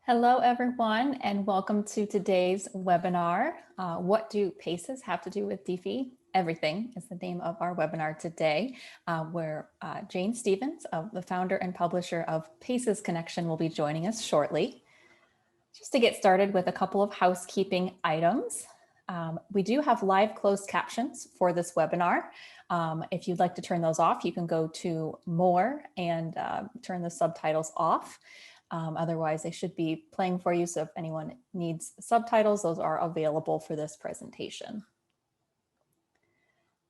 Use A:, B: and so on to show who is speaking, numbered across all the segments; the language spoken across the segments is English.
A: Hello, everyone, and welcome to today's webinar. What do PACEs have to do with DeFi? Everything is the name of our webinar today, where Jane Stevens, the founder and publisher of PACEs Connection, will be joining us shortly. Just to get started with a couple of housekeeping items. We do have live closed captions for this webinar. If you'd like to turn those off, you can go to More and turn the subtitles off. Otherwise, they should be playing for you. So if anyone needs subtitles, those are available for this presentation.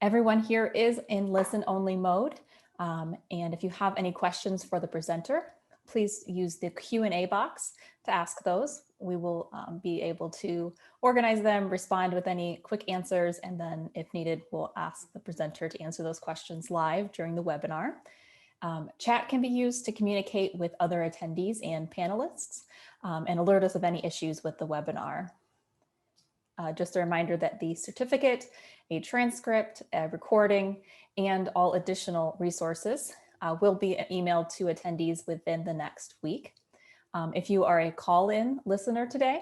A: Everyone here is in listen-only mode. And if you have any questions for the presenter, please use the Q&A box to ask those. We will be able to organize them, respond with any quick answers, and then if needed, we'll ask the presenter to answer those questions live during the webinar. Chat can be used to communicate with other attendees and panelists and alert us of any issues with the webinar. Just a reminder that the certificate, a transcript, a recording, and all additional resources will be emailed to attendees within the next week. If you are a call-in listener today,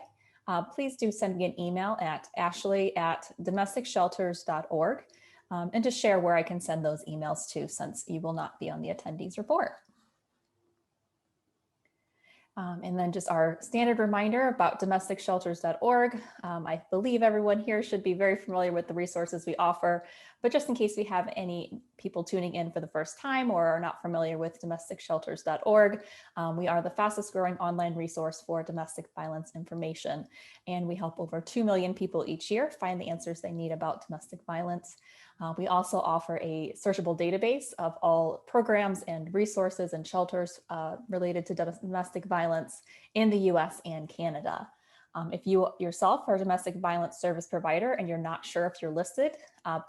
A: please do send me an email at ashley@domesticshelters.org. And to share where I can send those emails to, since you will not be on the attendees report. And then just our standard reminder about domesticshelters.org. I believe everyone here should be very familiar with the resources we offer, but just in case we have any people tuning in for the first time or are not familiar with domesticshelters.org, we are the fastest growing online resource for domestic violence information. And we help over 2 million people each year find the answers they need about domestic violence. We also offer a searchable database of all programs and resources and shelters related to domestic violence in the US and Canada. If you yourself are a domestic violence service provider and you're not sure if you're listed,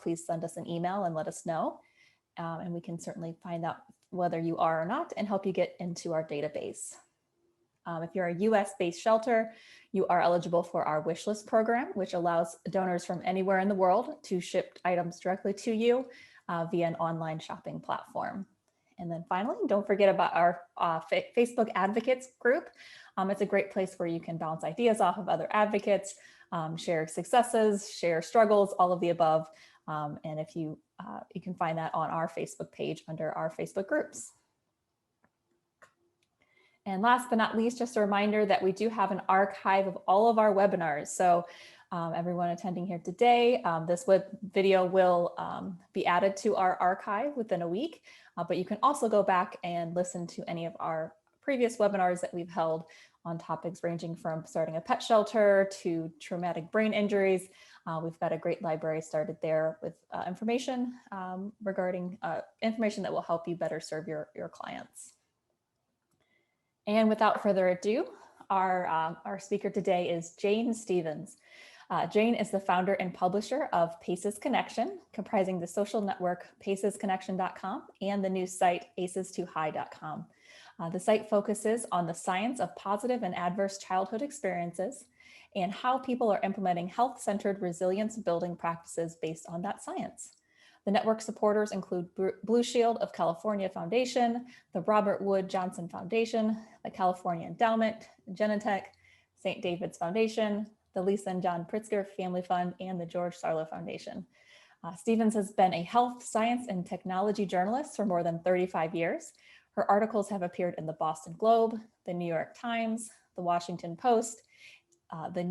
A: please send us an email and let us know. And we can certainly find out whether you are or not and help you get into our database. If you're a US-based shelter, you are eligible for our wish list program, which allows donors from anywhere in the world to ship items directly to you via an online shopping platform. And then finally, don't forget about our Facebook advocates group. It's a great place where you can bounce ideas off of other advocates, share successes, share struggles, all of the above. And if you can find that on our Facebook page under our Facebook groups. And last but not least, just a reminder that we do have an archive of all of our webinars. So everyone attending here today, this video will be added to our archive within a week, but you can also go back and listen to any of our previous webinars that we've held on topics ranging from starting a pet shelter to traumatic brain injuries. We've got a great library started there with information regarding information that will help you better serve your clients. And without further ado, our speaker today is Jane Stevens. Jane is the founder and publisher of PACEs Connection, comprising the social network pacesconnection.com and the news site aces2high.com. The site focuses on the science of positive and adverse childhood experiences and how people are implementing health-centered resilience building practices based on that science. The network supporters include Blue Shield of California Foundation, the Robert Wood Johnson Foundation, the California Endowment, Genentech, St. David's Foundation, the Lisa and John Pritzker Family Fund, and the George Sarlo Foundation. Stevens has been a health, science, and technology journalist for more than 35 years. Her articles have appeared in the Boston Globe, the New York Times, the Washington Post, the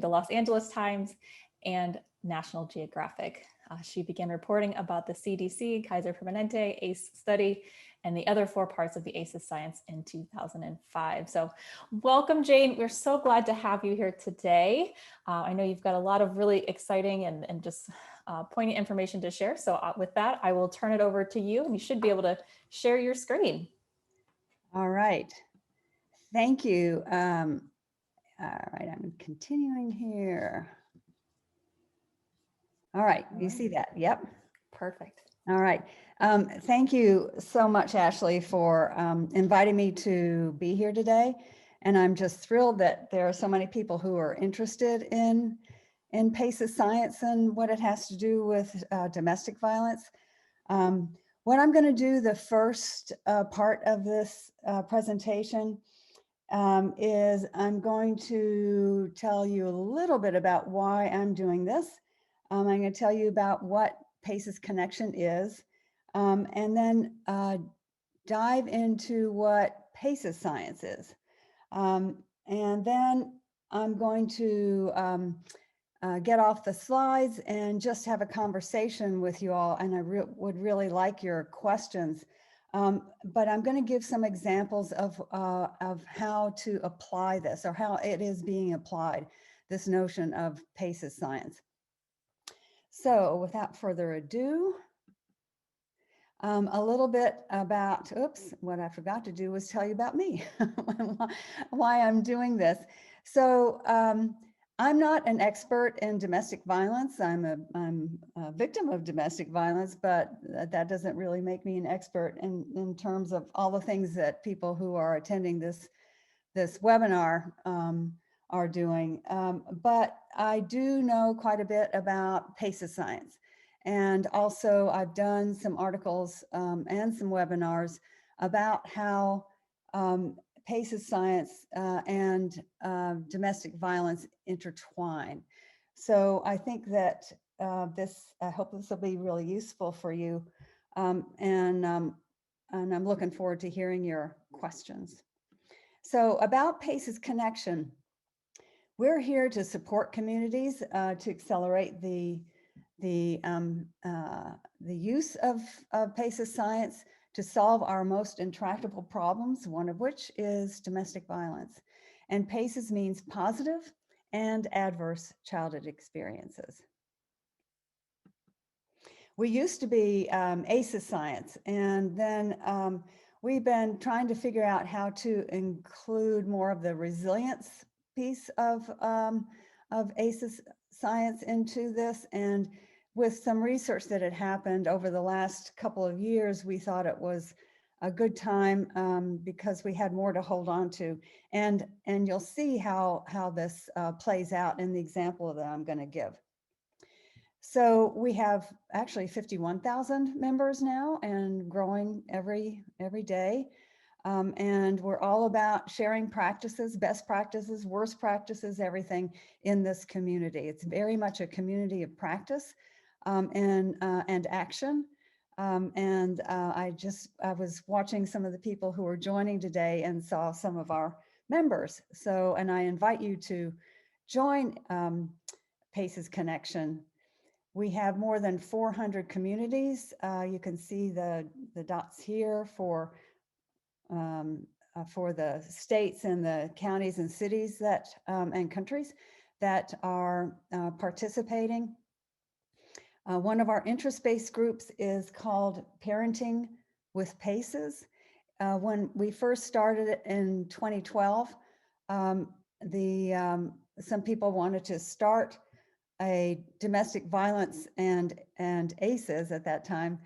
A: Los Angeles Times, and National Geographic. She began reporting about the CDC, Kaiser Permanente, ACE study, and the other 4 parts of the ACEs science in 2005. So welcome, Jane. We're so glad to have you here today. I know you've got a lot of really exciting and just poignant information to share. So with that, I will turn it over to you, and you should be able to share your screen.
B: All right. Thank you. All right, I'm continuing here. All right, you see that? Yep.
A: Perfect.
B: All right. Thank you so much, Ashley, for inviting me to be here today. And I'm just thrilled that there are so many people who are interested in PACEs science and what it has to do with domestic violence. What I'm going to do, the first part of this presentation, is I'm going to tell you a little bit about why I'm doing this. I'm going to tell you about what PACES Connection is, and then dive into what PACES science is. And then I'm going to get off the slides and just have a conversation with you all. And I would really like your questions. But I'm going to give some examples of how to apply this, or how it is being applied, this notion of PACES science. So without further ado, a little bit about, oops, what I forgot to do was tell you about me, why I'm doing this. So I'm not an expert in domestic violence. I'm a victim of domestic violence, but that doesn't really make me an expert in terms of all the things that people who are attending this webinar are doing. But I do know quite a bit about PACES science. And also I've done some articles and some webinars about how PACES science and domestic violence intertwine. So I think that I hope this will be really useful for you. And I'm looking forward to hearing your questions. So about PACES Connection, we're here to support communities to accelerate the use of PACES science to solve our most intractable problems, one of which is domestic violence. And PACES means positive and adverse childhood experiences. We used to be ACEs science, and then we've been trying to figure out how to include more of the resilience piece of ACEs science into this. And with some research that had happened over the last couple of years, we thought it was a good time because we had more to hold on to. And you'll see how this plays out in the example that I'm going to give. So we have actually 51,000 members now and growing every day. And we're all about sharing practices, best practices, worst practices, everything in this community. It's very much a community of practice and action. I was watching some of the people who are joining today and saw some of our members. So, and I invite you to join PACES Connection. We have more than 400 communities. You can see the dots here for the states and the counties and cities that and countries that are participating. One of our interest-based groups is called Parenting with PACES. When we first started it in 2012, some people wanted to start a domestic violence and ACEs at that time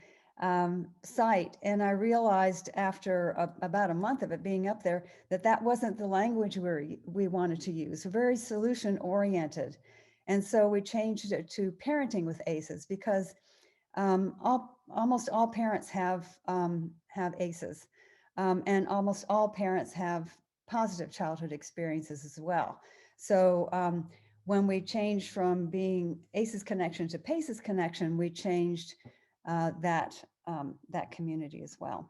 B: site. And I realized after about a month of it being up there that wasn't the language we wanted to use, very solution oriented. And so we changed it to Parenting with ACEs because almost all parents have ACEs, and almost all parents have positive childhood experiences as well. So when we changed from being ACEs Connection to PACES Connection, we changed that community as well.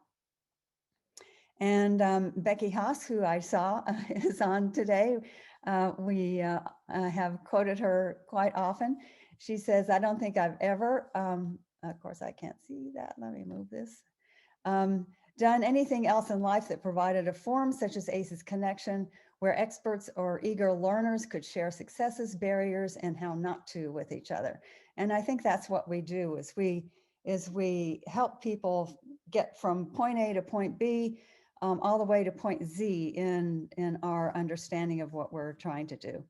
B: And Becky Haas, who I saw is on today, we have quoted her quite often. She says, "I don't think I've ever," of course I can't see that, let me move this, done anything else in life that provided a forum such as ACEs Connection, where experts or eager learners could share successes, barriers, and how not to with each other. And I think that's what we do, is we help people get from point A to point B, all the way to point Z in our understanding of what we're trying to do.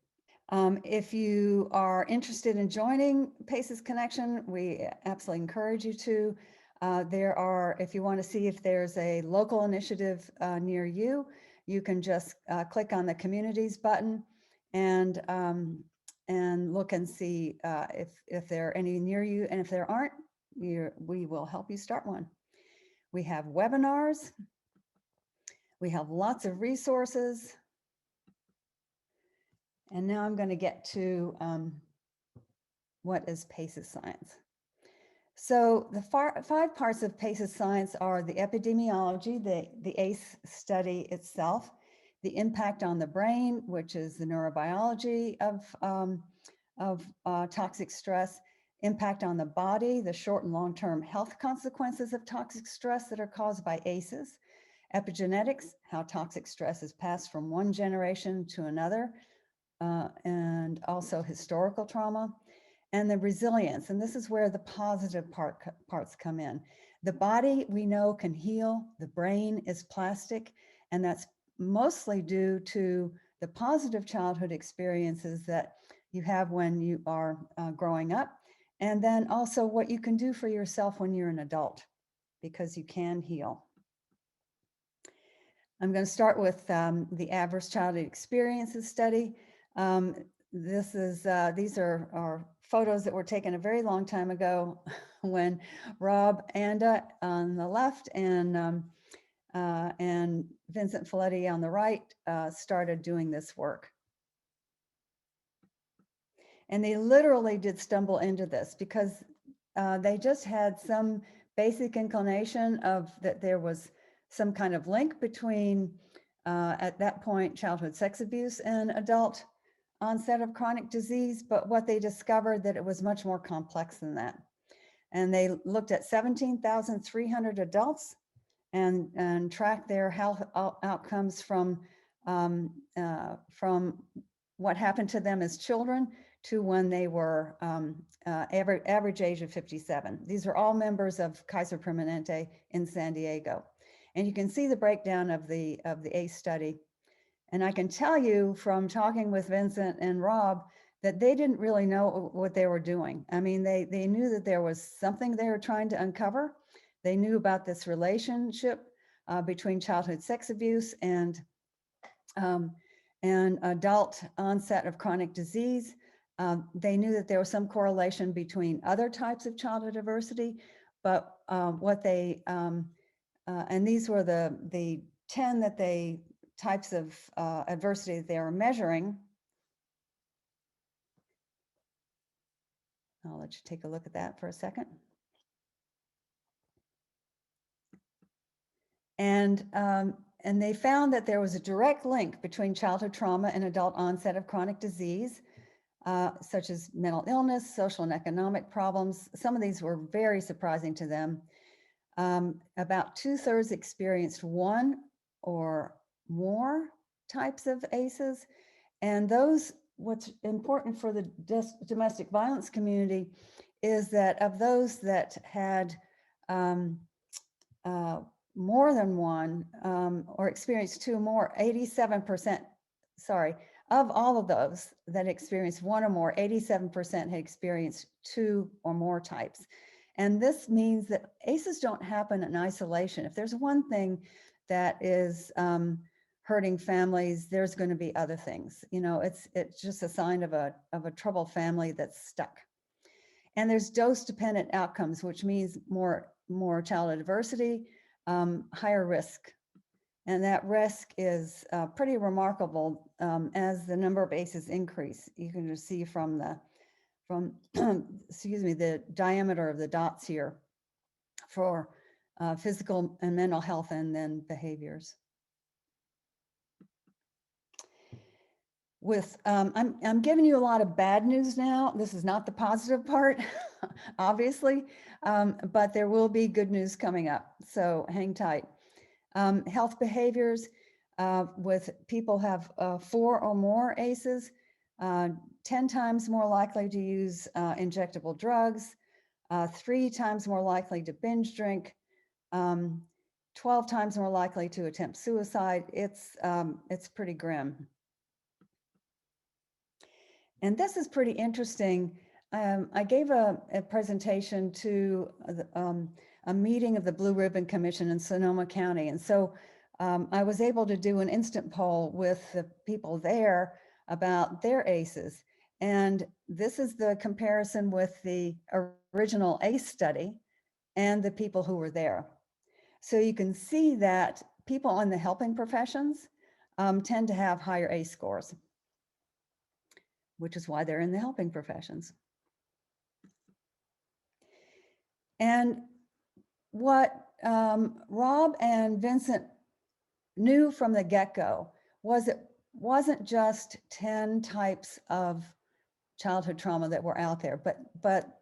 B: If you are interested in joining PACES Connection, we absolutely encourage you to. If you want to see if there's a local initiative near you, you can just click on the communities button and look and see if there are any near you. And if there aren't, we will help you start one. We have webinars. We have lots of resources. And now I'm going to get to what is PACES science. So the 5 parts of PACES science are the epidemiology, the ACE study itself, the impact on the brain, which is the neurobiology of toxic stress, impact on the body, the short and long-term health consequences of toxic stress that are caused by ACEs, epigenetics, how toxic stress is passed from one generation to another, and also historical trauma, and the resilience. And this is where the positive parts come in. The body, we know, can heal. The brain is plastic, and that's mostly due to the positive childhood experiences that you have when you are growing up, and then also what you can do for yourself when you're an adult, because you can heal. I'm going to start with the adverse childhood experiences study. These are photos that were taken a very long time ago when Rob Anda on the left and Vincent Folletti on the right started doing this work. And they literally did stumble into this because they just had some basic inclination of that there was some kind of link between, at that point, childhood sex abuse and adult onset of chronic disease, but what they discovered that it was much more complex than that. And they looked at 17,300 adults and tracked their health outcomes from what happened to them as children to when they were average age of 57. These are all members of Kaiser Permanente in San Diego. And you can see the breakdown of the ACE study. And I can tell you from talking with Vincent and Rob that they didn't really know what they were doing. I mean, they knew that there was something they were trying to uncover. They knew about this relationship between childhood sex abuse and adult onset of chronic disease. They knew that there was some correlation between other types of childhood adversity, but and these were the 10 types of adversity that they were measuring. I'll let you take a look at that for a second. And they found that there was a direct link between childhood trauma and adult onset of chronic disease, such as mental illness, social and economic problems. Some of these were very surprising to them. About 2/3 experienced one or more types of ACEs. And what's important for the domestic violence community is that of those that had more than one or experienced two or more, 87%, of all of those that experienced one or more, 87% had experienced two or more types. And this means that ACEs don't happen in isolation. If there's one thing that is hurting families, there's going to be other things. You know, it's just a sign of a troubled family that's stuck. And there's dose-dependent outcomes, which means more childhood adversity, higher risk. And that risk is pretty remarkable as the number of ACEs increase. You can just see from excuse me, the diameter of the dots here for physical and mental health and then behaviors. I'm giving you a lot of bad news now. This is not the positive part, obviously, but there will be good news coming up. So hang tight. Health behaviors with people have 4 or more ACEs, 10 times more likely to use injectable drugs, 3 times more likely to binge drink, 12 times more likely to attempt suicide. It's pretty grim. And this is pretty interesting. I gave a presentation to a meeting of the Blue Ribbon Commission in Sonoma County. And so I was able to do an instant poll with the people there about their ACEs. And this is the comparison with the original ACE study and the people who were there. So you can see that people in the helping professions tend to have higher ACE scores. which is why they're in the helping professions. And what Rob and Vincent knew from the get-go was it wasn't just 10 types of childhood trauma that were out there, but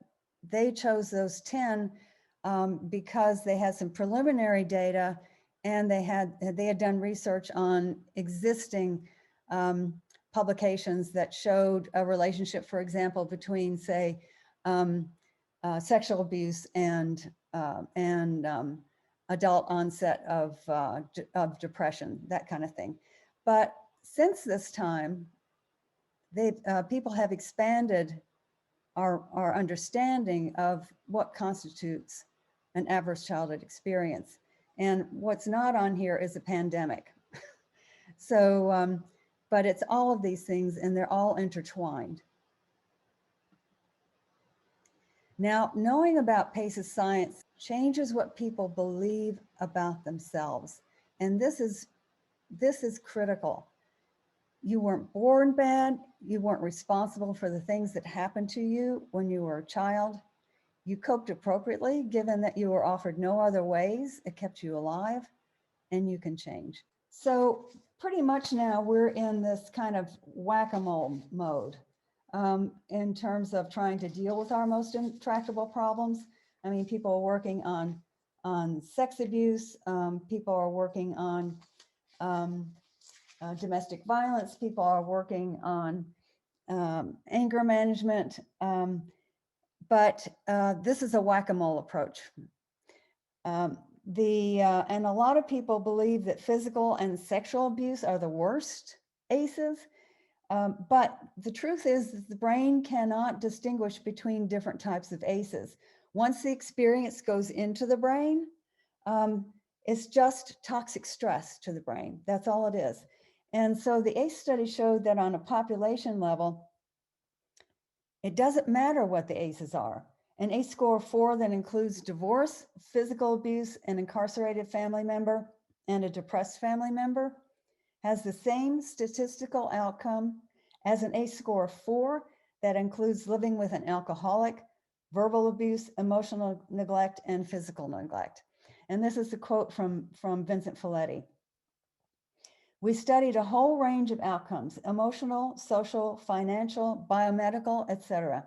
B: they chose those 10 because they had some preliminary data, and they had done research on existing publications that showed a relationship, for example, between, say, sexual abuse and adult onset of depression, that kind of thing. But since this time, people have expanded our understanding of what constitutes an adverse childhood experience. And what's not on here is a pandemic. So, but it's all of these things, and they're all intertwined. Now, knowing about PACE's science changes what people believe about themselves. And this is critical. You weren't born bad. You weren't responsible for the things that happened to you when you were a child. You coped appropriately, given that you were offered no other ways. It kept you alive, and you can change. So pretty much now we're in this kind of whack-a-mole mode in terms of trying to deal with our most intractable problems. I mean, people are working on sex abuse. People are working on domestic violence. People are working on anger management. But this is a whack-a-mole approach. And a lot of people believe that physical and sexual abuse are the worst ACEs. But the truth is that the brain cannot distinguish between different types of ACEs. Once the experience goes into the brain, it's just toxic stress to the brain. That's all it is. And so the ACE study showed that on a population level, it doesn't matter what the ACEs are. An ACE score of 4 that includes divorce, physical abuse, an incarcerated family member, and a depressed family member has the same statistical outcome as an ACE score of 4 that includes living with an alcoholic, verbal abuse, emotional neglect, and physical neglect. And this is a quote from Vincent Folletti. We studied a whole range of outcomes: emotional, social, financial, biomedical, etc.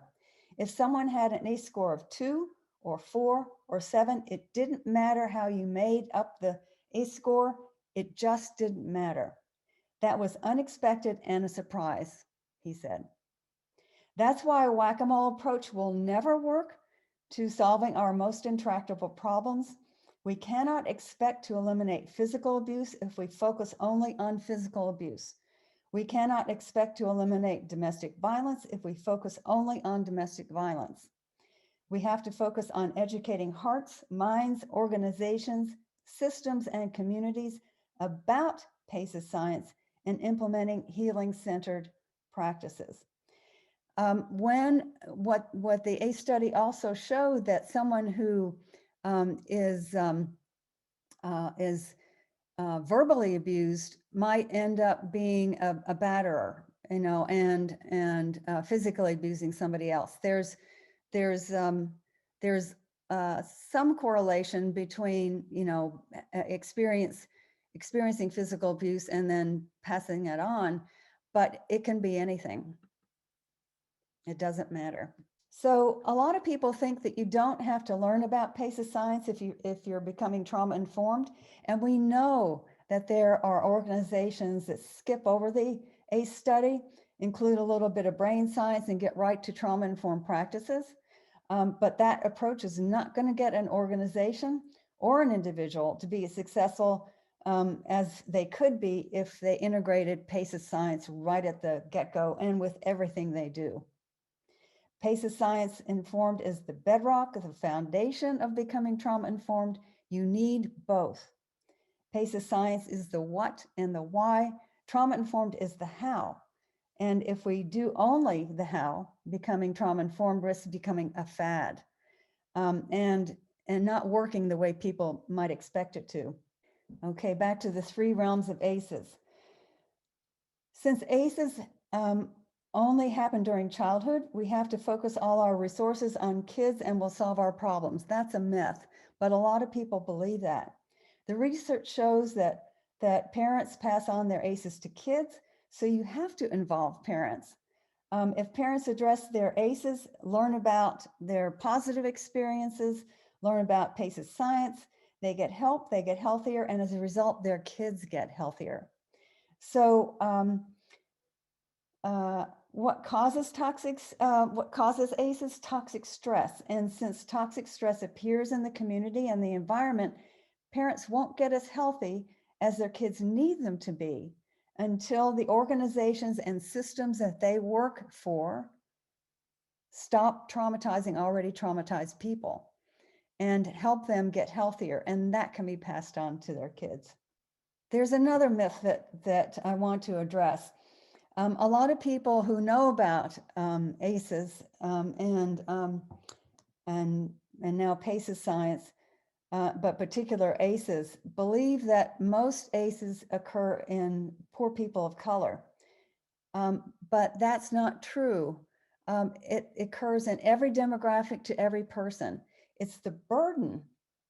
B: If someone had an ACE score of 2 or 4 or 7, it didn't matter how you made up the ACE score, it just didn't matter. That was unexpected and a surprise, he said. That's why a whack-a-mole approach will never work to solving our most intractable problems. We cannot expect to eliminate physical abuse if we focus only on physical abuse. We cannot expect to eliminate domestic violence if we focus only on domestic violence. We have to focus on educating hearts, minds, organizations, systems, and communities about PACE's science and implementing healing-centered practices. What the ACE study also showed that someone who is verbally abused might end up being a batterer, you know, and physically abusing somebody else. There's some correlation between, you know, experiencing physical abuse and then passing it on, but it can be anything. It doesn't matter. So a lot of people think that you don't have to learn about PACE's science if you're becoming trauma informed. And we know that there are organizations that skip over the ACE study, include a little bit of brain science, and get right to trauma informed practices. But that approach is not going to get an organization or an individual to be as successful as they could be if they integrated PACE's science right at the get-go and with everything they do. PACE's science informed is the bedrock, the foundation of becoming trauma informed. You need both. PACE's science is the what and the why. Trauma informed is the how. And if we do only the how, becoming trauma informed risks becoming a fad and not working the way people might expect it to. Okay, back to the 3 realms of ACEs. Since ACEs only happen during childhood. We have to focus all our resources on kids and we'll solve our problems. That's a myth, but a lot of people believe that. The research shows that parents pass on their ACEs to kids, so you have to involve parents. If parents address their ACEs, learn about their positive experiences, learn about PACES science, they get help, they get healthier, and as a result, their kids get healthier. So what causes ACEs? Toxic stress. And since toxic stress appears in the community and the environment, parents won't get as healthy as their kids need them to be until the organizations and systems that they work for stop traumatizing already traumatized people and help them get healthier. And that can be passed on to their kids. There's another myth that I want to address. A lot of people who know about ACEs and now PACES science, but particular ACEs, believe that most ACEs occur in poor people of color. But that's not true. It occurs in every demographic to every person. It's the burden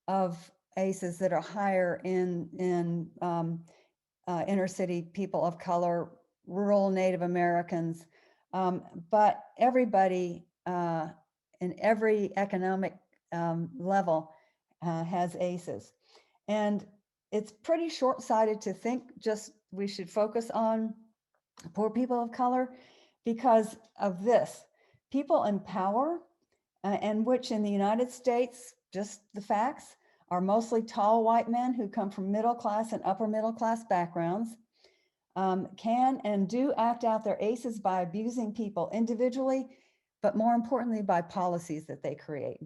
B: of ACEs that are higher in inner city people of color, rural Native Americans, but everybody in every economic level has ACEs. And it's pretty short-sighted to think just we should focus on poor people of color because of this. People in power, and which in the United States, just the facts, are mostly tall white men who come from middle class and upper middle class backgrounds, can and do act out their ACEs by abusing people individually, but more importantly, by policies that they create,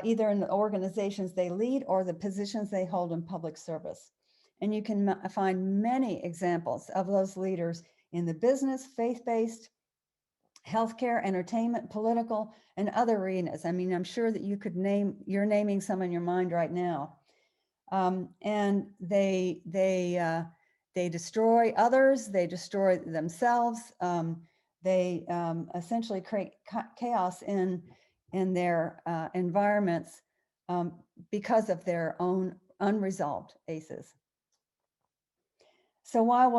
B: either in the organizations they lead or the positions they hold in public service. And you can find many examples of those leaders in the business, faith-based, healthcare, entertainment, political, and other arenas. I mean, I'm sure that you're naming some in your mind right now. And they destroy others, they destroy themselves, they essentially create chaos in their environments because of their own unresolved ACEs. So while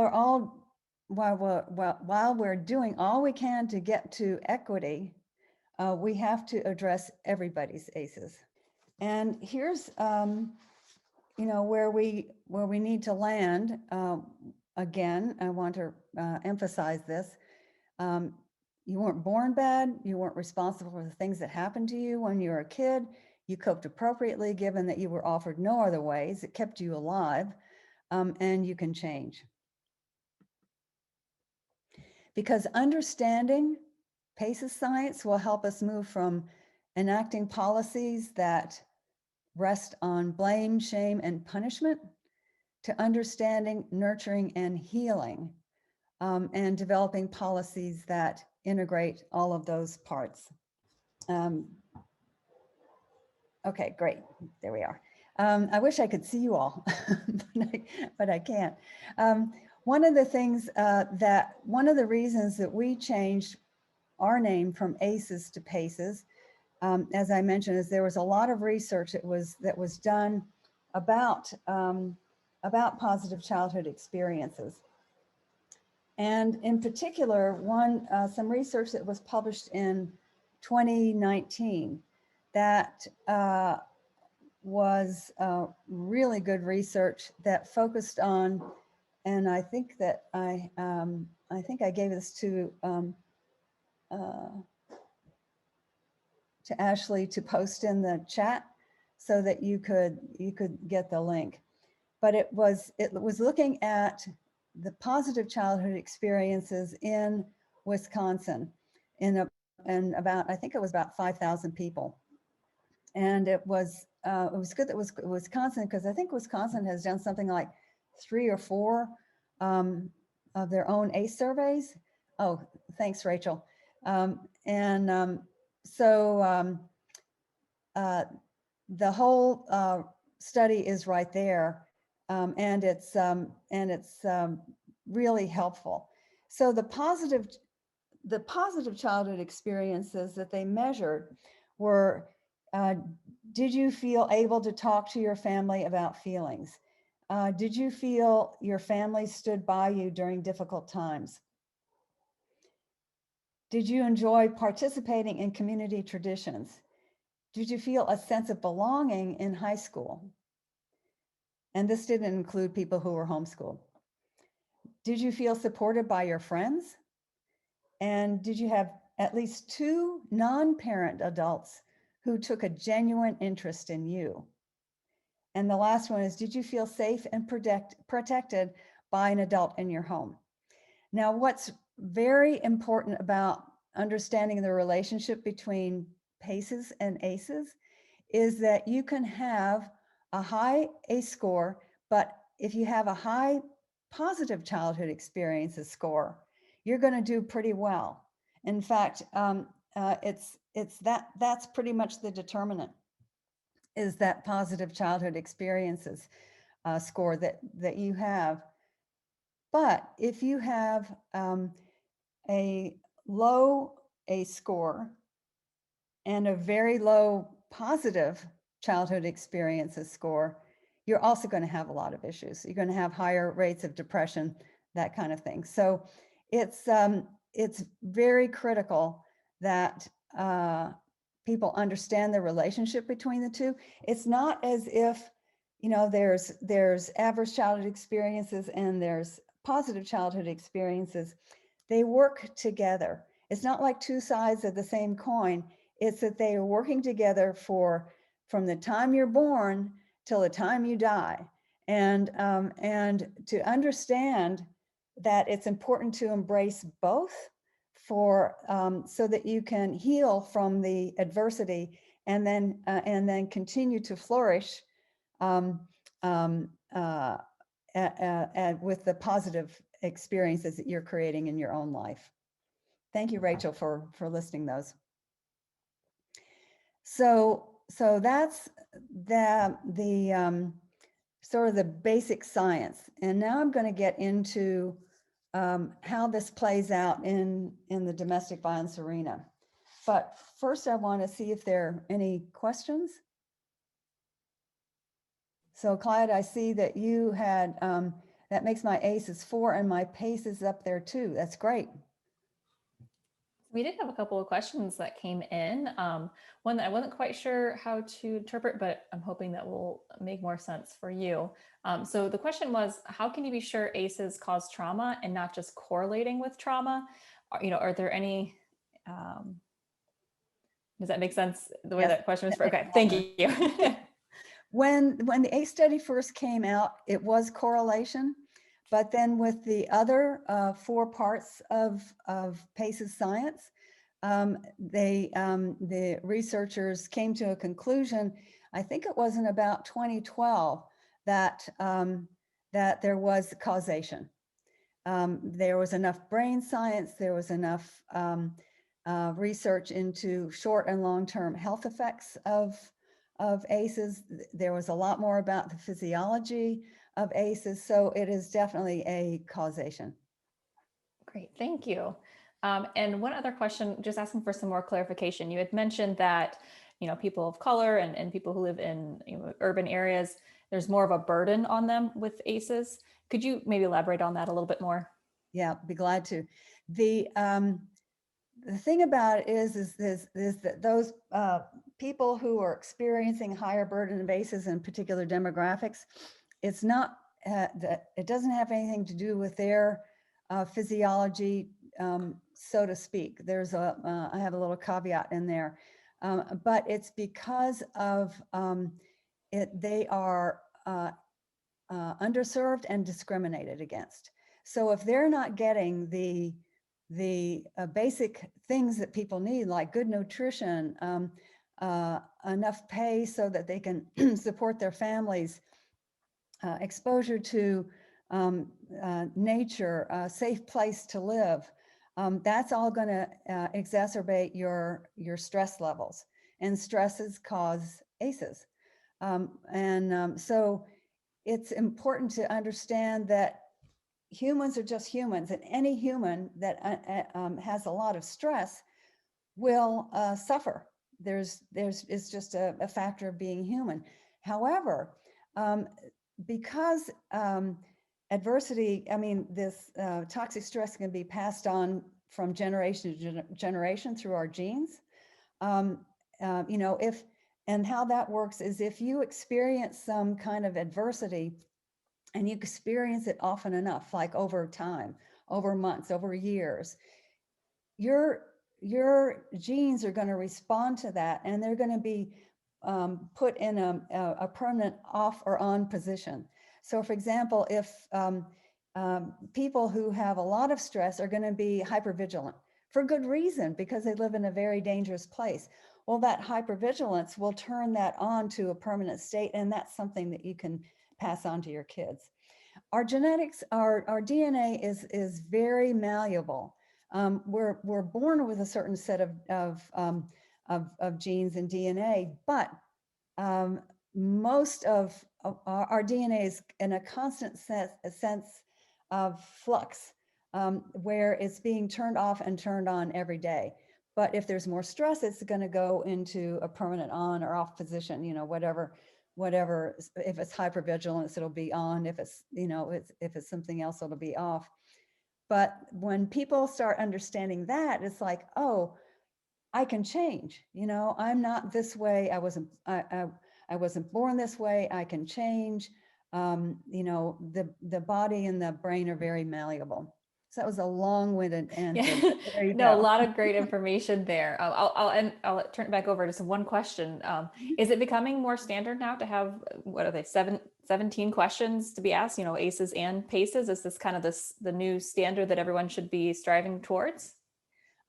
B: we're doing all we can to get to equity, we have to address everybody's ACEs. And here's where we need to land. Again, I want to emphasize this. You weren't born bad. You weren't responsible for the things that happened to you when you were a kid. You coped appropriately, given that you were offered no other ways. It kept you alive, and you can change. Because understanding PACES science will help us move from enacting policies that rest on blame, shame, and punishment to understanding, nurturing, and healing, and developing policies that integrate all of those parts. Okay, great. There we are. I wish I could see you all, but I can't. One of the things one of the reasons that we changed our name from ACEs to PACES, as I mentioned, is there was a lot of research that was done about positive childhood experiences. And in particular, some research that was published in 2019 that was really good research that focused on, and I think that I gave this to Ashley to post in the chat so that you could get the link. But it was looking at the positive childhood experiences in Wisconsin and about, I think it was about 5,000 people. And it was good that it was Wisconsin, because I think Wisconsin has done something like 3 or 4 of their own ACE surveys. Oh, thanks, Rachel. The whole study is right there, and it's really helpful. So the positive the positive childhood experiences that they measured were, did you feel able to talk to your family about feelings? Did you feel your family stood by you during difficult times? Did you enjoy participating in community traditions? Did you feel a sense of belonging in high school? And this didn't include people who were homeschooled. Did you feel supported by your friends? And did you have at least 2 non-parent adults who took a genuine interest in you? And the last one is, did you feel safe and protected by an adult in your home? Now, what's very important about understanding the relationship between PACEs and ACEs is that you can have a high ACE score, but if you have a high positive childhood experiences score, you're going to do pretty well. In fact, that's pretty much the determinant, is that positive childhood experiences score that you have. But if you have a low ACE score and a very low positive childhood experiences score, you're also going to have a lot of issues. You're going to have higher rates of depression, that kind of thing. So it's very critical that people understand the relationship between the two. It's not as if, there's average childhood experiences and there's positive childhood experiences. They work together. It's not like 2 sides of the same coin. It's that they are working together from the time you're born till the time you die. And to understand that it's important to embrace both so that you can heal from the adversity and then continue to flourish with the positive experiences that you're creating in your own life. Thank you, Rachel, for listing those. So that's the sort of the basic science. And now I'm going to get into how this plays out in the domestic violence arena. But first, I want to see if there are any questions. So Clyde, I see that you had, that makes my ACEs 4 and my PACE is up there too. That's great.
A: We did have a couple of questions that came in. One that I wasn't quite sure how to interpret, but I'm hoping that will make more sense for you. So the question was, how can you be sure ACEs cause trauma and not just correlating with trauma? Are there any, does that make sense the way that question was? Okay, thank you.
B: When the ACE study first came out, it was correlation. But then with the other 4 parts of PACE's science, the researchers came to a conclusion, I think it was in about 2012, that there was causation. There was enough brain science, there was enough research into short and long-term health effects of ACEs. There was a lot more about the physiology of ACEs, so it is definitely a causation.
A: Great, thank you. And one other question, just asking for some more clarification. You had mentioned that, people of color and people who live in urban areas, there's more of a burden on them with ACEs. Could you maybe elaborate on that a little bit more?
B: Yeah, be glad to. The thing about it is that those people who are experiencing higher burden of ACEs in particular demographics, it's not that it doesn't have anything to do with their physiology, so to speak. There's I have a little caveat in there, but it's because of they are underserved and discriminated against. So if they're not getting the basic things that people need, like good nutrition, enough pay so that they can support their families, exposure to nature, a safe place to live, that's all going to exacerbate your stress levels, and stresses cause ACEs. So it's important to understand that humans are just humans, and any human that has a lot of stress will suffer. It's just a factor of being human. However, because adversity, I mean, this toxic stress can be passed on from generation to generation through our genes. You know, and how that works is if you experience some kind of adversity and you experience it often enough, like over time, over months, over years, your genes are going to respond to that, and they're going to be put in a permanent off or on position. So for example, if people who have a lot of stress are going to be hypervigilant for good reason, because they live in a very dangerous place. Well, that hypervigilance will turn that on to a permanent state, and that's something that you can pass on to your kids. Our genetics, our DNA is very malleable. We're born with a certain set of genes and DNA, but most of our DNA is in a constant sense of flux, where it's being turned off and turned on every day. But if there's more stress, it's going to go into a permanent on or off position, you know, whatever, if it's hypervigilance, it'll be on. If it's, you know, if it's something else, it'll be off. But when people start understanding that, it's like, oh, I can change, you know, I'm not this way. I wasn't born this way. I can change. You know, the body and the brain are very malleable. So that was a long-winded answer.
A: Yeah.
B: But there you
A: No, a
B: go.
A: lot of great information there. I'll turn it back over to one question. Is it becoming more standard now to have, what are they, 17 questions to be asked, you know, ACEs and PACEs? Is this kind of the new standard that everyone should be striving towards?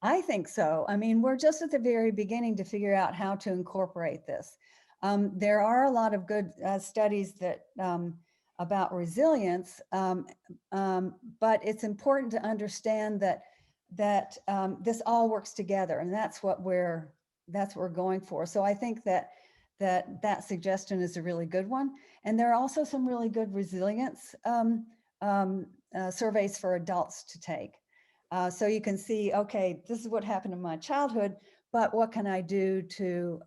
B: I think so. I mean, we're just at the very beginning to figure out how to incorporate this. There are a lot of good studies that about resilience, but it's important to understand that this all works together, and that's what we're going for. So I think that suggestion is a really good one. And there are also some really good resilience surveys for adults to take. So you can see, okay, this is what happened in my childhood, but what can I do to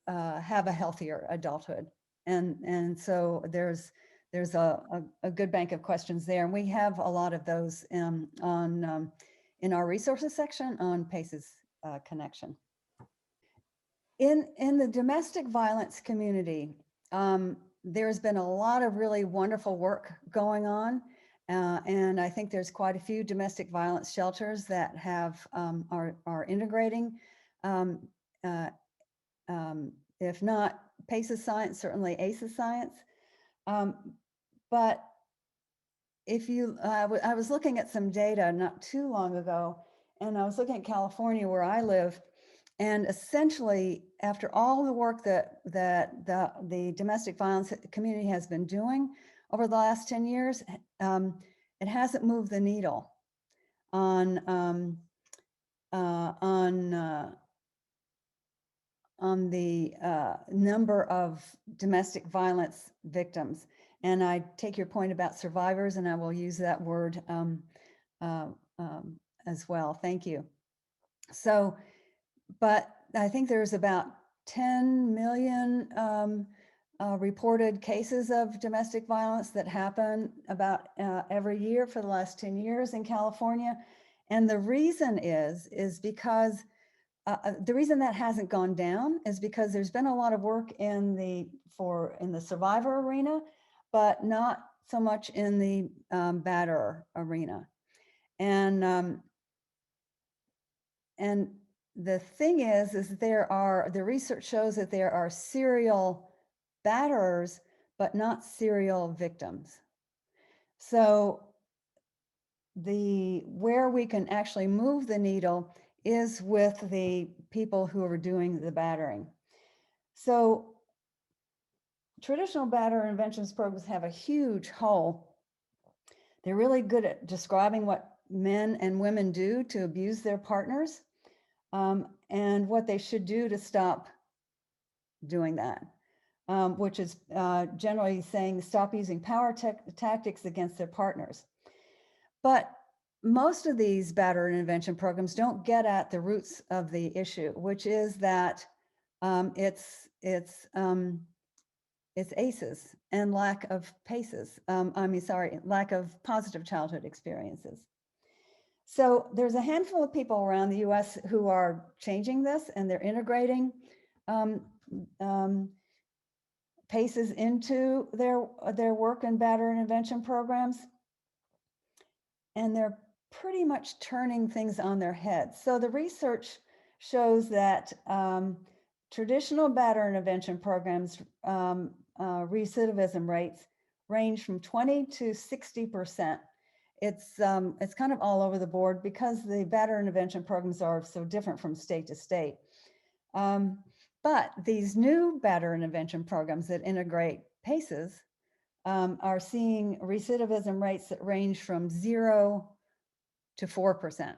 B: have a healthier adulthood? And so there's a good bank of questions there, and we have a lot of those in our resources section on PACE's connection. In the domestic violence community, there's been a lot of really wonderful work going on. And I think there's quite a few domestic violence shelters that have are integrating, if not PACE's science, certainly ACE's science. But if you, I was looking at some data not too long ago, and I was looking at California where I live, and essentially after all the work that the domestic violence community has been doing over the last 10 years, it hasn't moved the needle on the number of domestic violence victims. And I take your point about survivors, and I will use that word as well. Thank you. So, but I think there's about 10 million reported cases of domestic violence that happen about every year for the last 10 years in California. And the reason is because the reason that hasn't gone down is because there's been a lot of work in the survivor arena, but not so much in the batterer arena. And the thing is the research shows that there are serial batterers, but not serial victims. So where we can actually move the needle is with the people who are doing the battering. So traditional batterer interventions programs have a huge hole. They're really good at describing what men and women do to abuse their partners, and what they should do to stop doing that. which is generally saying stop using power tactics against their partners. But most of these batterer intervention programs don't get at the roots of the issue, which is that it's ACEs and lack of PACEs. Lack of positive childhood experiences. So there's a handful of people around the US who are changing this, and they're integrating PACEs into their work in batterer intervention programs. And they're pretty much turning things on their head. So the research shows that traditional batterer intervention programs recidivism rates range from 20 to 60%. It's kind of all over the board because the batterer intervention programs are so different from state to state. But these new batterer intervention programs that integrate PACEs are seeing recidivism rates that range from 0 to 4%.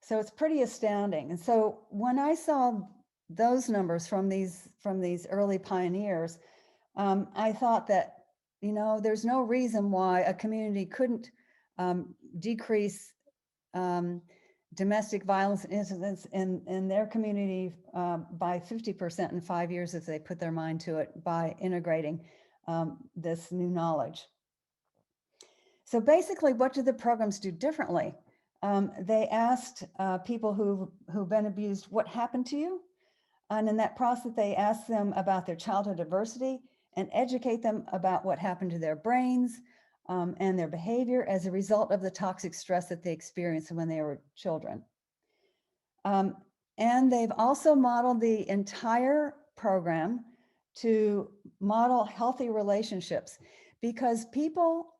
B: So it's pretty astounding. And so when I saw those numbers from these early pioneers, I thought that, there's no reason why a community couldn't decrease domestic violence incidents in their community by 50% in 5 years if they put their mind to it by integrating this new knowledge. So basically, what do the programs do differently? They asked people who've been abused, what happened to you? And in that process, they asked them about their childhood adversity and educate them about what happened to their brains and their behavior as a result of the toxic stress that they experienced when they were children. And they've also modeled the entire program to model healthy relationships, because people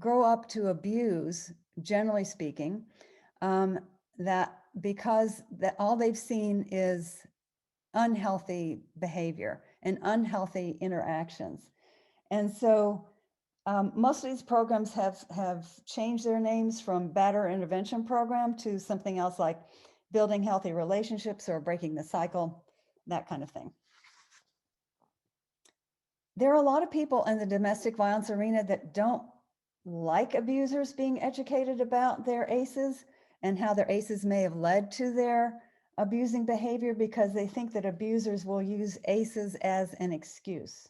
B: grow up to abuse, generally speaking, because all they've seen is unhealthy behavior and unhealthy interactions. And so most of these programs have changed their names from batterer intervention program to something else like building healthy relationships or breaking the cycle, that kind of thing. There are a lot of people in the domestic violence arena that don't like abusers being educated about their ACEs and how their ACEs may have led to their abusing behavior, because they think that abusers will use ACEs as an excuse.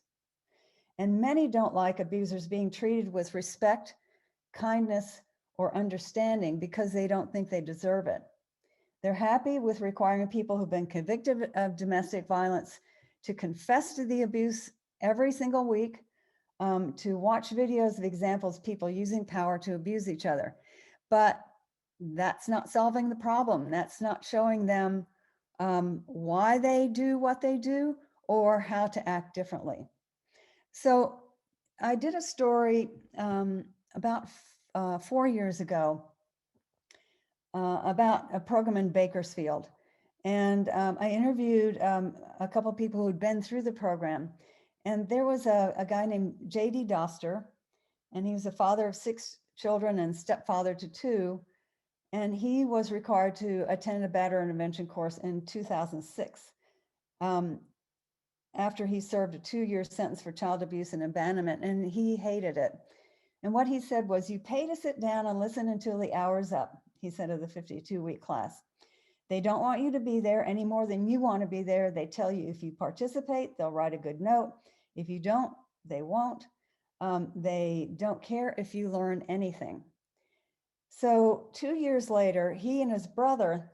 B: And many don't like abusers being treated with respect, kindness, or understanding because they don't think they deserve it. They're happy with requiring people who've been convicted of domestic violence to confess to the abuse every single week, to watch videos of examples of people using power to abuse each other. But that's not solving the problem. That's not showing them why they do what they do or how to act differently. So I did a story about 4 years ago about a program in Bakersfield. And I interviewed a couple of people who'd been through the program. And there was a guy named J.D. Doster, and he was a father of 6 children and stepfather to 2. And he was required to attend a batterer intervention course in 2006 after he served a 2-year sentence for child abuse and abandonment, and he hated it. And what he said was, you pay to sit down and listen until the hour's up, he said of the 52-week class. They don't want you to be there any more than you want to be there. They tell you if you participate, they'll write a good note. If you don't, they won't. They don't care if you learn anything. So 2 years later, he and his brother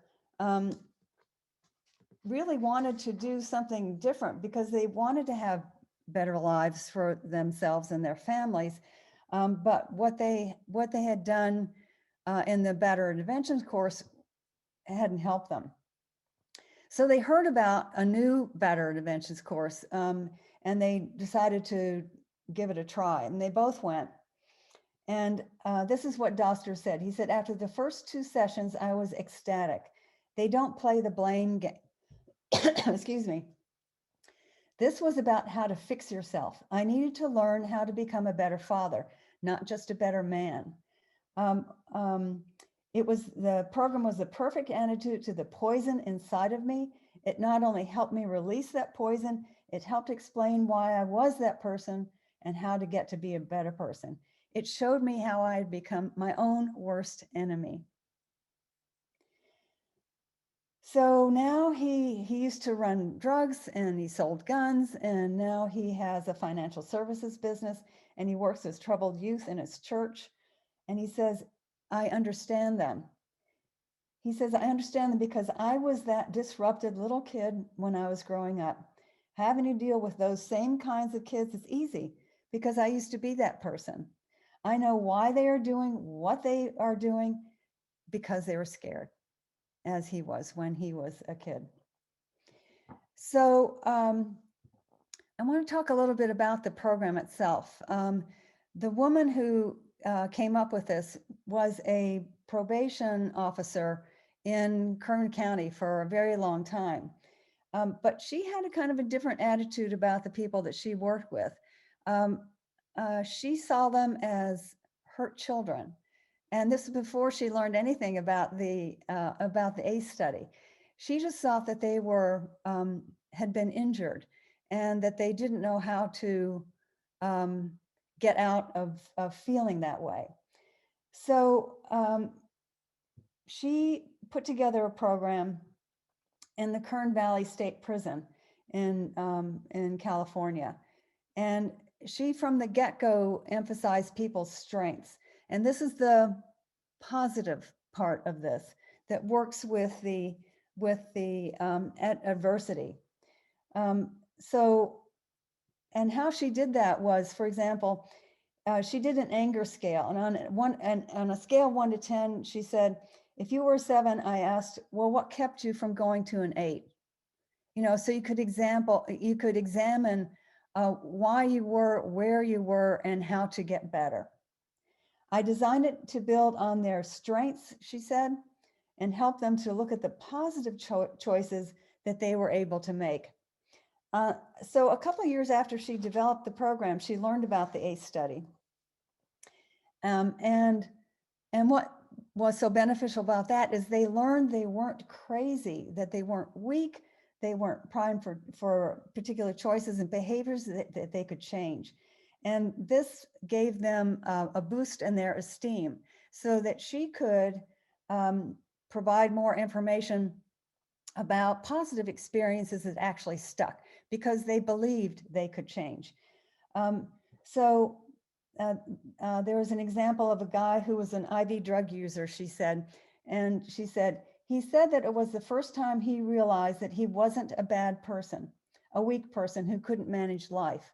B: really wanted to do something different because they wanted to have better lives for themselves and their families. But what they had done in the batterer intervention course hadn't helped them. So they heard about a new batterer interventions course, and they decided to give it a try, and they both went. And this is what Doster said. He said, after the first 2 sessions, I was ecstatic. They don't play the blame game. Excuse me. This was about how to fix yourself. I needed to learn how to become a better father, not just a better man. The program was the perfect antidote to the poison inside of me. It not only helped me release that poison, It helped explain why I was that person and how to get to be a better person. It showed me how I had become my own worst enemy. So now he used to run drugs and he sold guns, and now he has a financial services business and he works with troubled youth in his church. And he says, I understand them. He says, I understand them because I was that disrupted little kid when I was growing up. Having to deal with those same kinds of kids is easy because I used to be that person. I know why they are doing what they are doing because they were scared, as he was when he was a kid. So I want to talk a little bit about the program itself. The woman who came up with this was a probation officer in Kern County for a very long time. But she had a kind of a different attitude about the people that she worked with. She saw them as hurt children. And this is before she learned anything about the ACE study. She just thought that they were had been injured and that they didn't know how to get out of feeling that way. So she put together a program in the Kern Valley State Prison in California. And she, from the get-go, emphasized people's strengths. And this is the positive part of this that works with the adversity. And how she did that was, for example, she did an anger scale, and on a scale 1 to 10, she said, if you were a 7, I asked, well, what kept you from going to an 8? So you could examine why you were, where you were, and how to get better. I designed it to build on their strengths, she said, and help them to look at the positive choices that they were able to make. So a couple of years after she developed the program, she learned about the ACE study. And what was so beneficial about that is they learned they weren't crazy, that they weren't weak, they weren't primed for particular choices and behaviors that they could change. And this gave them a boost in their esteem so that she could provide more information about positive experiences that actually stuck because they believed they could change. There was an example of a guy who was an IV drug user, she said, and she said, he said that it was the first time he realized that he wasn't a bad person, a weak person who couldn't manage life.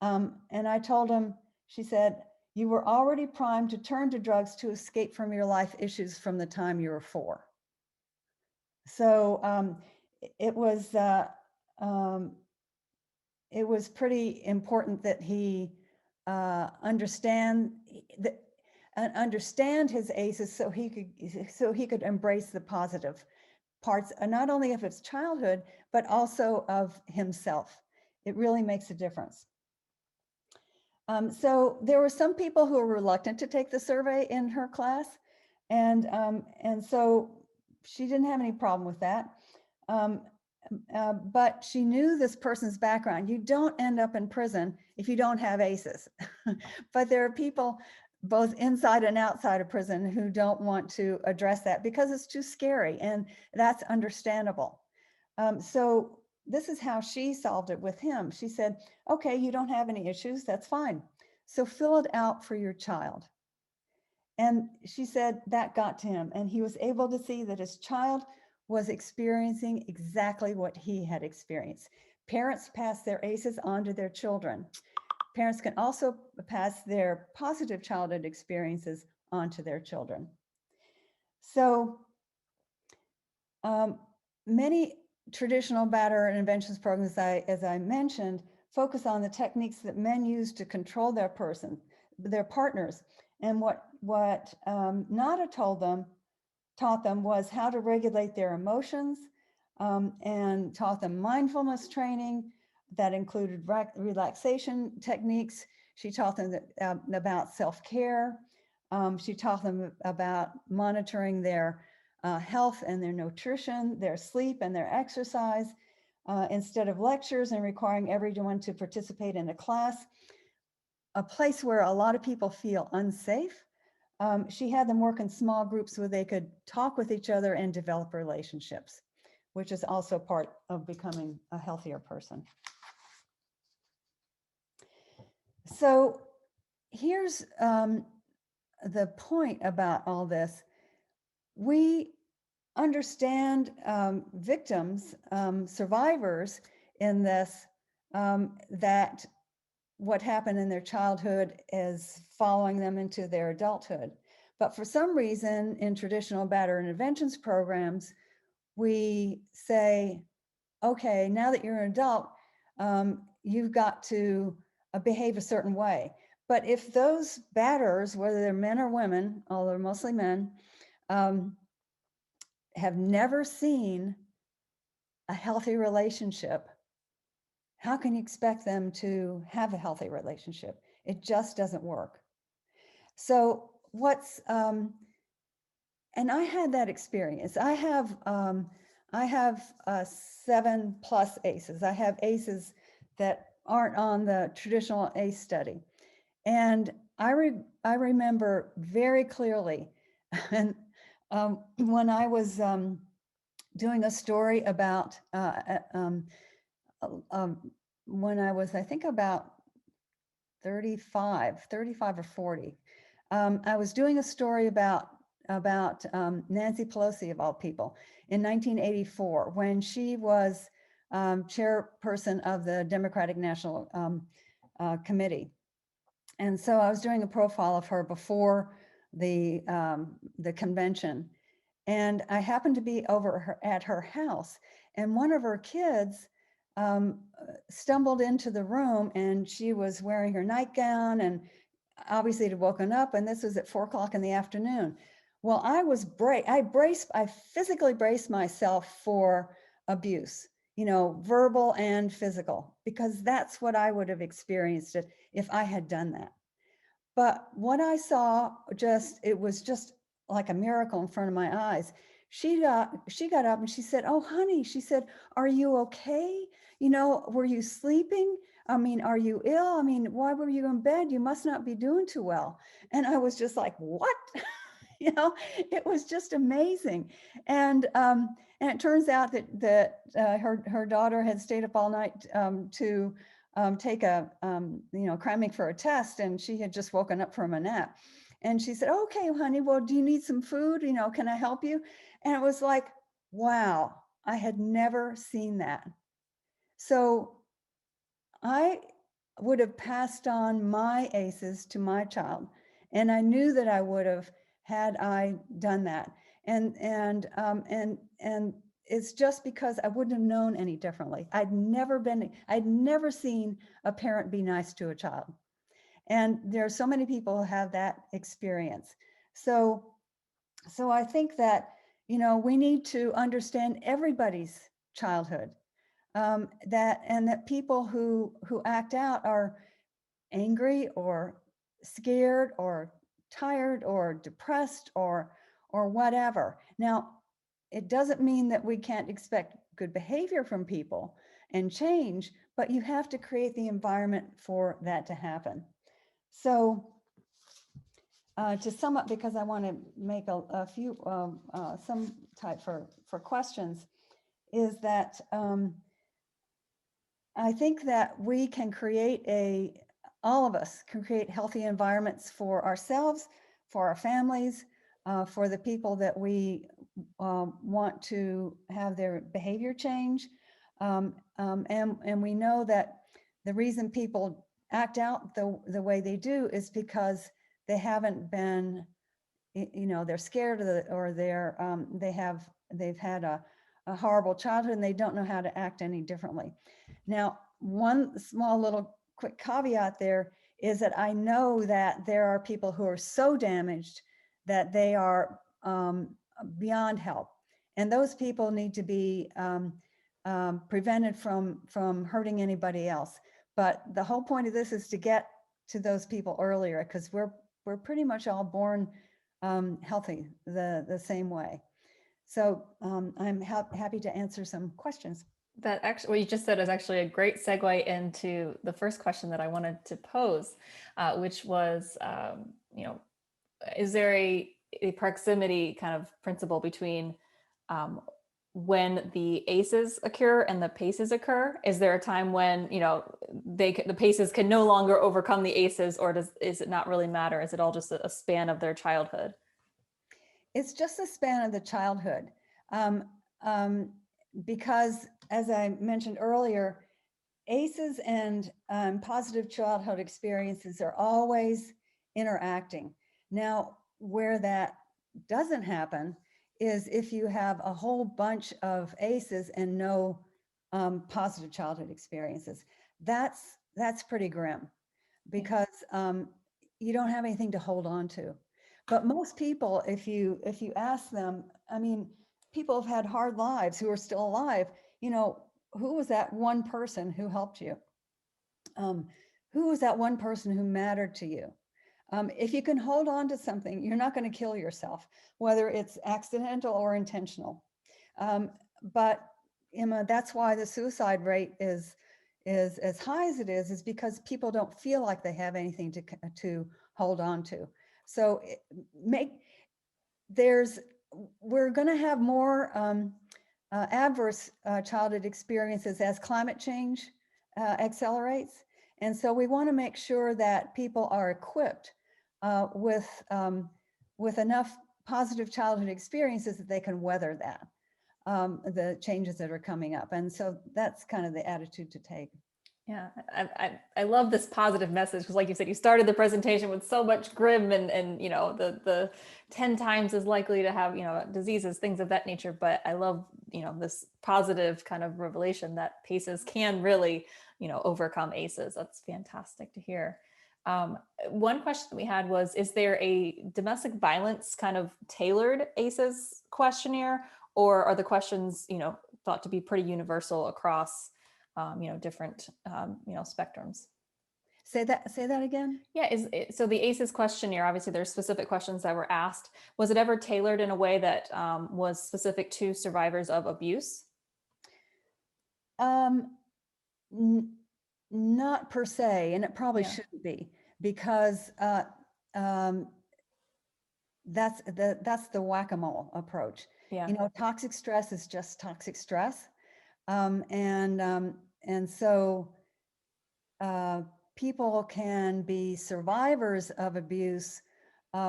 B: And I told him, she said, you were already primed to turn to drugs to escape from your life issues from the time you were 4. So it was pretty important that he understand his ACEs so he could embrace the positive parts, not only of his childhood, but also of himself. It really makes a difference. So there were some people who were reluctant to take the survey in her class, and so she didn't have any problem with that. But she knew this person's background. You don't end up in prison if you don't have ACEs. But there are people both inside and outside of prison who don't want to address that because it's too scary, and that's understandable. So this is how she solved it with him. She said, okay, you don't have any issues, that's fine. So fill it out for your child. And she said that got to him, and he was able to see that his child was experiencing exactly what he had experienced. Parents pass their ACEs on to their children. Parents can also pass their positive childhood experiences on to their children. So many traditional batterer interventions programs, as I mentioned, focus on the techniques that men use to control their partners. And what Nada taught them was how to regulate their emotions, and taught them mindfulness training that included relaxation techniques. She taught them about self-care. She taught them about monitoring their health and their nutrition, their sleep and their exercise. instead of lectures and requiring everyone to participate in a class, a place where a lot of people feel unsafe. She had them work in small groups where they could talk with each other and develop relationships, which is also part of becoming a healthier person. So here's the point about all this. We understand victims, survivors in this, that what happened in their childhood is following them into their adulthood. But for some reason, in traditional batterer interventions programs, we say, okay, now that you're an adult, you've got to behave a certain way. But if those batterers, whether they're men or women, although mostly men, have never seen a healthy relationship, how can you expect them to have a healthy relationship? It just doesn't work. So and I had that experience. I have 7+ ACEs. I have ACEs that aren't on the traditional ACE study. And I remember very clearly, and when I was doing a story about when I was, I think, about 35 or 40, I was doing a story about Nancy Pelosi, of all people, in 1984, when she was chairperson of the Democratic National Committee. And so I was doing a profile of her before the convention. And I happened to be over at her house, and one of her kids stumbled into the room, and she was wearing her nightgown, and obviously had woken up, and this was at 4 o'clock in the afternoon. Well, I physically braced myself for abuse, verbal and physical, because that's what I would have experienced if I had done that. But what I saw, it was just like a miracle in front of my eyes. She got up and she said, "Oh, honey," she said, "are you okay? Were you sleeping? I mean, are you ill? I mean, why were you in bed? You must not be doing too well." And I was just like, what? It was just amazing. And it turns out that her daughter had stayed up all night to take cramming for a test, and she had just woken up from a nap. And she said, "Okay, honey, well, do you need some food? Can I help you?" And it was like, wow, I had never seen that. So I would have passed on my ACEs to my child, and I knew that I would have had I done that. And it's just because I wouldn't have known any differently. I'd never seen a parent be nice to a child. And there are so many people who have that experience. So I think that, we need to understand everybody's childhood, that people who act out are angry or scared or tired or depressed or whatever. Now, it doesn't mean that we can't expect good behavior from people and change, but you have to create the environment for that to happen. So to sum up, because I want to make a few some type for questions, is that I think that we can all of us can create healthy environments for ourselves, for our families, for the people that we want to have their behavior change. And we know that the reason people act out the way they do is because they haven't been, they're scared or they've had a horrible childhood, and they don't know how to act any differently. Now, one small little quick caveat there is that I know that there are people who are so damaged that they are beyond help. And those people need to be prevented from hurting anybody else. But the whole point of this is to get to those people earlier, because we're pretty much all born healthy the same way. So I'm happy to answer some questions.
A: That actually, what you just said is actually a great segue into the first question that I wanted to pose, which was, is there a proximity kind of principle between um, when the ACEs occur and the PACEs occur? Is there a time when, the PACEs can no longer overcome the ACEs, or is it not really matter? Is it all just a span of their childhood?
B: It's just the span of the childhood. Um, um, because as I mentioned earlier, ACEs and positive childhood experiences are always interacting. Now, where that doesn't happen is if you have a whole bunch of ACEs and no positive childhood experiences. That's pretty grim because you don't have anything to hold on to. But most people, if you ask them, I mean, people have had hard lives who are still alive. Who was that one person who helped you? Who was that one person who mattered to you? If you can hold on to something, you're not going to kill yourself, whether it's accidental or intentional. But Emma, that's why the suicide rate is as high as it is because people don't feel like they have anything to hold on to. So make there's we're going to have more adverse childhood experiences as climate change accelerates. And so we want to make sure that people are equipped with enough positive childhood experiences that they can weather that, the changes that are coming up. And so that's kind of the attitude to take.
A: Yeah, I love this positive message because, like you said, you started the presentation with so much grim and the 10 times as likely to have diseases, things of that nature. But I love this positive kind of revelation that PACEs can really overcome ACEs. That's fantastic to hear. One question we had was: is there a domestic violence kind of tailored ACEs questionnaire, or are the questions thought to be pretty universal across different, spectrums?
B: Say that again.
A: Yeah, so the ACEs questionnaire, obviously there's specific questions that were asked. Was it ever tailored in a way that was specific to survivors of abuse?
B: Um, Not per se, and it probably
A: Yeah.
B: shouldn't be because um, that's the whack-a-mole approach.
A: Yeah.
B: Toxic stress is just toxic stress, and so uh, people can be survivors of abuse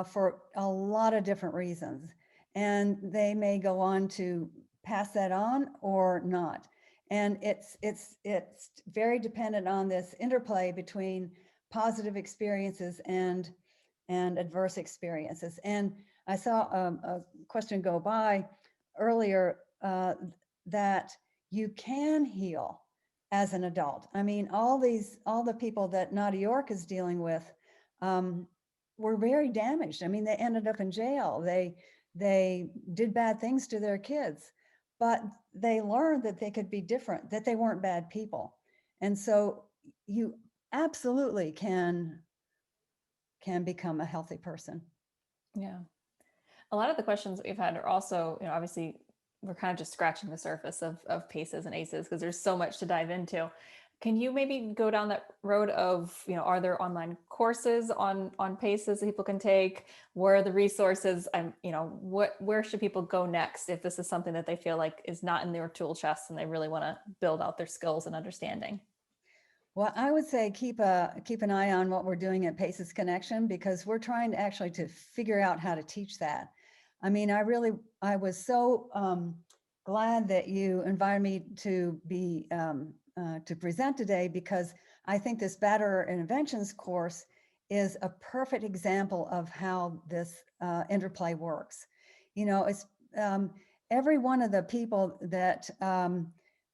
B: for a lot of different reasons, and they may go on to pass that on or not. And it's very dependent on this interplay between positive experiences and adverse experiences. And I saw a question go by earlier that you can heal as an adult. I mean, all the people that Nadia York is dealing with were very damaged. I mean, they ended up in jail. They did bad things to their kids, but they learned that they could be different, that they weren't bad people. And so you absolutely can become a healthy person.
A: Yeah. A lot of the questions that we've had are also, obviously we're kind of just scratching the surface of PACEs and ACEs because there's so much to dive into. Can you maybe go down that road of, are there online courses on PACEs that people can take? Where are the resources? Where should people go next if this is something that they feel like is not in their tool chest and they really want to build out their skills and understanding?
B: Well, I would say keep an eye on what we're doing at Paces Connection because we're trying to actually to figure out how to teach that. I mean, I was so glad that you invited me to be to present today because I think this batterer interventions course is a perfect example of how this interplay works. It's every one of the people that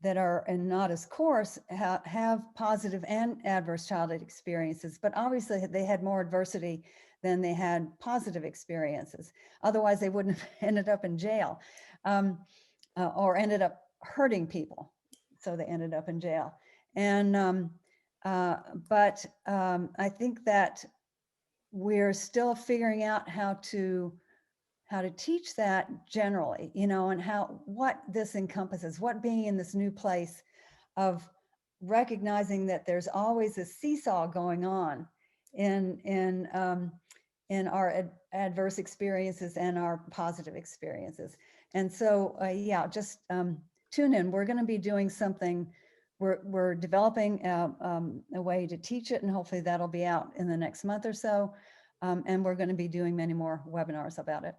B: that are in NADA's course have positive and adverse childhood experiences, but obviously they had more adversity than they had positive experiences. Otherwise, they wouldn't have ended up in jail or ended up hurting people. So they ended up in jail. And but I think that we're still figuring out how to how to teach that generally, you know, and what this encompasses, what being in this new place of recognizing that there's always a seesaw going on in our adverse experiences and our positive experiences. And so, yeah, just tune in. We're going to be doing something. We're developing a way to teach it, and hopefully that'll be out in the next month or so. And we're going to be doing many more webinars about it.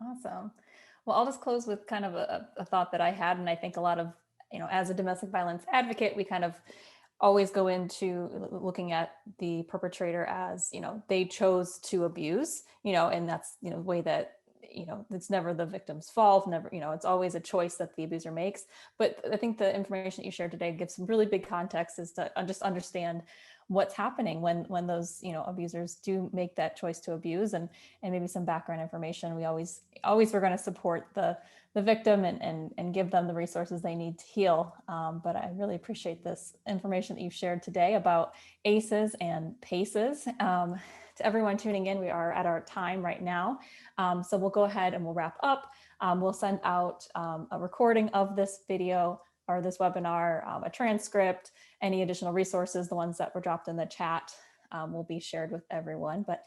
A: Awesome. Well, I'll just close with kind of a thought that I had, and I think a lot of, as a domestic violence advocate, we kind of always go into looking at the perpetrator as, they chose to abuse, and that's, the way that, it's never the victim's fault, never, it's always a choice that the abuser makes. But I think the information that you shared today gives some really big context as to just understand what's happening when those, abusers do make that choice to abuse, and maybe some background information. We always we're going to support the victim and give them the resources they need to heal. But I really appreciate this information that you've shared today about ACEs and PACEs. To everyone tuning in, we are at our time right now. So we'll go ahead and we'll wrap up. We'll send out a recording of this video or this webinar, a transcript, any additional resources, the ones that were dropped in the chat, will be shared with everyone. But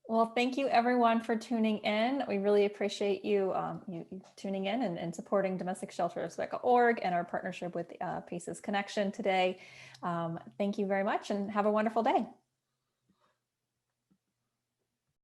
A: well, thank you everyone for tuning in. We really appreciate you, you tuning in and supporting domesticshelters.org and our partnership with PACES Connection today. Thank you very much and have a wonderful day.